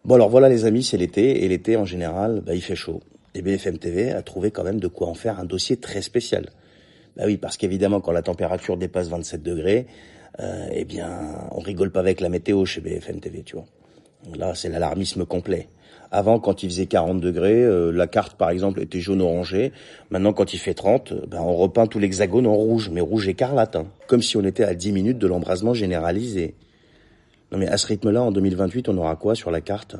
Bon alors voilà les amis, c'est l'été, et l'été en général, il fait chaud. Et BFM TV a trouvé quand même de quoi en faire un dossier très spécial. Bah oui, parce qu'évidemment quand la température dépasse 27 degrés, eh bien on rigole pas avec la météo chez BFM TV, tu vois. Là c'est l'alarmisme complet. Avant quand il faisait 40 degrés, la carte par exemple était jaune-orangé. Maintenant quand il fait 30, on repeint tout l'hexagone en rouge, mais rouge écarlate, hein. Comme si on était à 10 minutes de l'embrasement généralisé. Non mais à ce rythme-là, en 2028, on aura quoi sur la carte?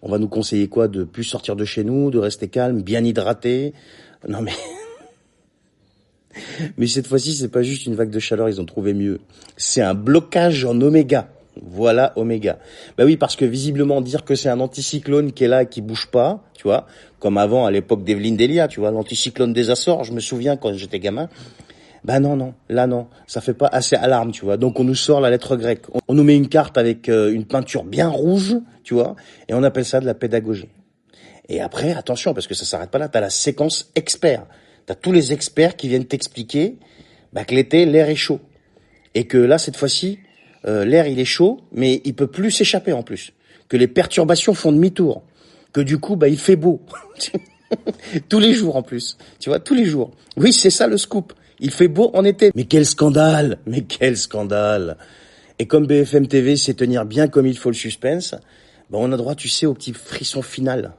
On va nous conseiller quoi? De plus sortir de chez nous, de rester calme, bien hydraté? Non mais, mais cette fois-ci, c'est pas juste une vague de chaleur, ils ont trouvé mieux. C'est un blocage en oméga. Voilà oméga. Bah oui, parce que visiblement dire que c'est un anticyclone qui est là et qui bouge pas, tu vois, comme avant à l'époque d'Evelyne Delia, tu vois, l'anticyclone des Açores, je me souviens quand j'étais gamin. Ben non, non, là non, ça fait pas assez alarme, tu vois. Donc on nous sort la lettre grecque. On nous met une carte avec une peinture bien rouge, tu vois, et on appelle ça de la pédagogie. Et après, attention, parce que ça s'arrête pas là, t'as la séquence expert. T'as tous les experts qui viennent t'expliquer que l'été, l'air est chaud. Et que là, cette fois-ci, l'air, il est chaud, mais il peut plus s'échapper en plus. Que les perturbations font demi-tour. Que du coup, il fait beau. Tous les jours en plus. Tu vois, tous les jours. Oui, c'est ça le scoop. Il fait beau en été. Mais quel scandale! Mais quel scandale! Et comme BFM TV sait tenir bien comme il faut le suspense, on a droit, tu sais, au petit frisson final.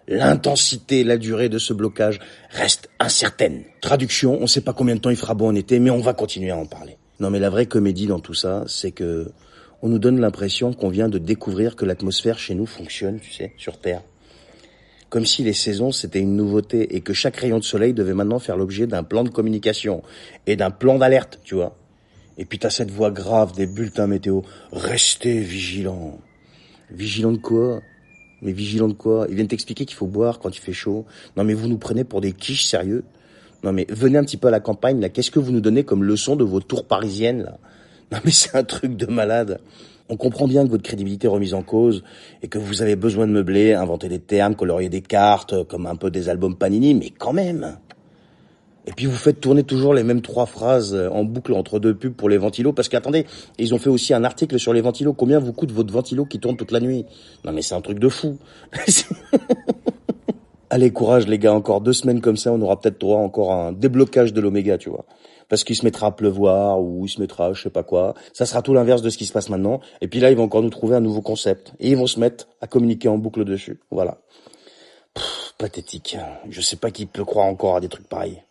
L'intensité, la durée de ce blocage reste incertaine. Traduction, on ne sait pas combien de temps il fera beau en été, mais on va continuer à en parler. Non mais la vraie comédie dans tout ça, c'est que on nous donne l'impression qu'on vient de découvrir que l'atmosphère chez nous fonctionne, tu sais, sur Terre. Comme si les saisons, c'était une nouveauté et que chaque rayon de soleil devait maintenant faire l'objet d'un plan de communication et d'un plan d'alerte, tu vois. Et puis t'as cette voix grave des bulletins météo. Restez vigilants. Vigilants de quoi? Mais vigilants de quoi? Ils viennent t'expliquer qu'il faut boire quand il fait chaud. Non mais vous nous prenez pour des quiches, sérieux? Non mais venez un petit peu à la campagne, là. Qu'est-ce que vous nous donnez comme leçon de vos tours parisiennes, là? Non mais c'est un truc de malade. On comprend bien que votre crédibilité est remise en cause et que vous avez besoin de meubler, inventer des termes, colorier des cartes, comme un peu des albums Panini, mais quand même. Et puis vous faites tourner toujours les mêmes 3 phrases en boucle entre 2 pubs pour les ventilos, parce qu'attendez, ils ont fait aussi un article sur les ventilos. Combien vous coûte votre ventilo qui tourne toute la nuit? Non mais c'est un truc de fou. Allez, courage les gars, encore 2 semaines comme ça, on aura peut-être droit encore à un déblocage de l'oméga, tu vois. Parce qu'il se mettra à pleuvoir, ou il se mettra je sais pas quoi. Ça sera tout l'inverse de ce qui se passe maintenant. Et puis là, ils vont encore nous trouver un nouveau concept. Et ils vont se mettre à communiquer en boucle dessus. Voilà. Pathétique. Je sais pas qui peut croire encore à des trucs pareils.